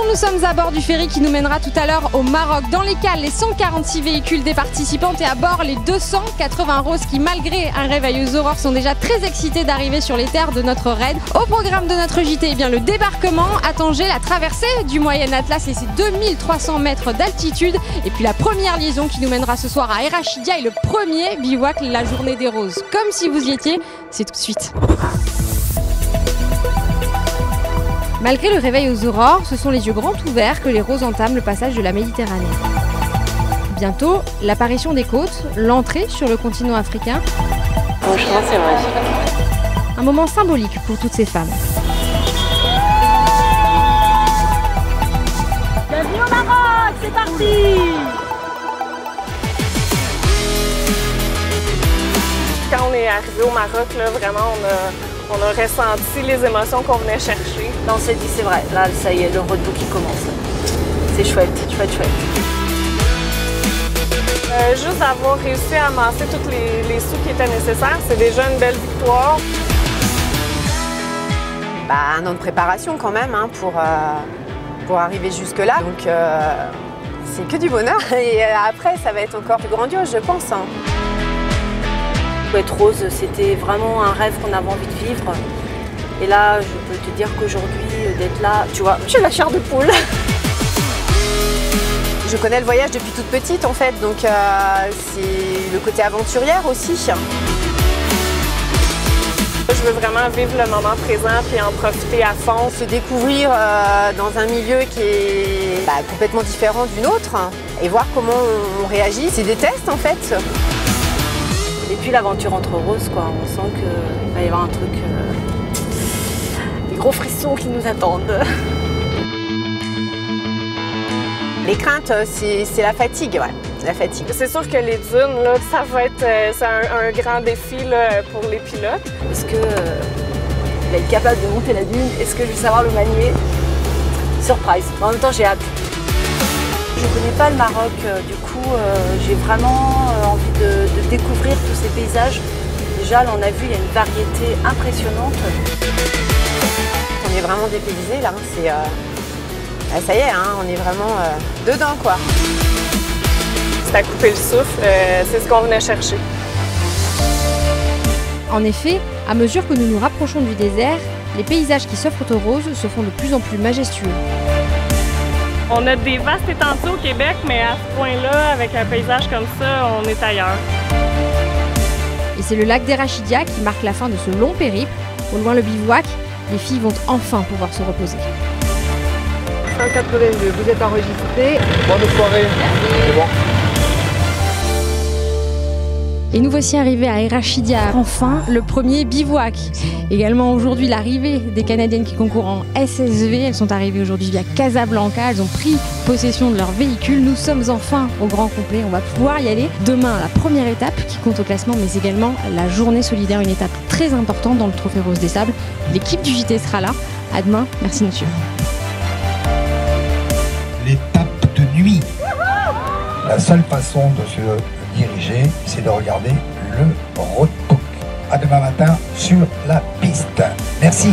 nous sommes à bord du ferry qui nous mènera tout à l'heure au Maroc. Dans les cales, les 146 véhicules des participantes et à bord, les 280 roses qui, malgré un réveil aux aurores, sont déjà très excités d'arriver sur les terres de notre raid. Au programme de notre JT, eh bien, le débarquement à Tanger, la traversée du Moyen Atlas et ses 2300 mètres d'altitude. Et puis la première liaison qui nous mènera ce soir à Er Rashidia et le premier bivouac, la journée des roses. Comme si vous y étiez, c'est tout de suite. Malgré le réveil aux aurores, ce sont les yeux grands ouverts que les roses entament le passage de la Méditerranée. Bientôt, l'apparition des côtes, l'entrée sur le continent africain. Franchement, c'est magique. Un moment symbolique pour toutes ces femmes. Bienvenue au Maroc, c'est parti! Quand on est arrivé au Maroc, là, vraiment, on a ressenti les émotions qu'on venait chercher. Là, on s'est dit, c'est vrai, là, ça y est, le roadbook qui commence. C'est chouette, chouette, chouette. Juste d'avoir réussi à amasser tous les sous qui étaient nécessaires, c'est déjà une belle victoire. Un an de préparation quand même hein, pour arriver jusque-là. Donc c'est que du bonheur. Et après, ça va être encore plus grandiose, je pense. Hein. Être rose, c'était vraiment un rêve qu'on avait envie de vivre. Et là, je peux te dire qu'aujourd'hui, d'être là, tu vois, j'ai la chair de poule. Je connais le voyage depuis toute petite en fait, donc c'est le côté aventurière aussi. Je veux vraiment vivre le moment présent puis en profiter à fond. Se découvrir dans un milieu qui est complètement différent du nôtre et voir comment on réagit. C'est des tests en fait. Et puis l'aventure entre roses, quoi. On sent qu'il va y avoir un truc, des gros frissons qui nous attendent. Les craintes, c'est la fatigue, ouais. La fatigue. C'est sûr que les dunes, là, ça va être un grand défi là, pour les pilotes. Est-ce qu'il va être capable de monter la dune? Est-ce que je vais savoir le manier? Surprise. En même temps, j'ai hâte. Je ne connais pas le Maroc, du coup, j'ai vraiment envie de découvrir tous ces paysages. Déjà, là, on a vu, il y a une variété impressionnante. On est vraiment dépaysés, là. Ça y est, hein, on est vraiment dedans, quoi. C'est à couper le souffle, c'est ce qu'on venait chercher. En effet, à mesure que nous nous rapprochons du désert, les paysages qui s'offrent aux roses se font de plus en plus majestueux. On a des vastes étendues au Québec, mais à ce point-là, avec un paysage comme ça, on est ailleurs. Et c'est le lac d'Er Rashidia qui marque la fin de ce long périple. Au loin le bivouac, les filles vont enfin pouvoir se reposer. 182, vous êtes enregistrés. Bonne soirée. C'est bon. Et nous voici arrivés à Er Rashidia, enfin le premier bivouac. Également aujourd'hui l'arrivée des Canadiennes qui concourent en SSV. Elles sont arrivées aujourd'hui via Casablanca, elles ont pris possession de leur véhicule. Nous sommes enfin au grand complet, on va pouvoir y aller. Demain, la première étape qui compte au classement, mais également la journée solidaire, une étape très importante dans le Trophée Rose des Sables. L'équipe du JT sera là. À demain, merci de nous suivre. L'étape de nuit. La seule façon de se diriger, c'est de regarder le roadbook. À demain matin sur la piste. Merci.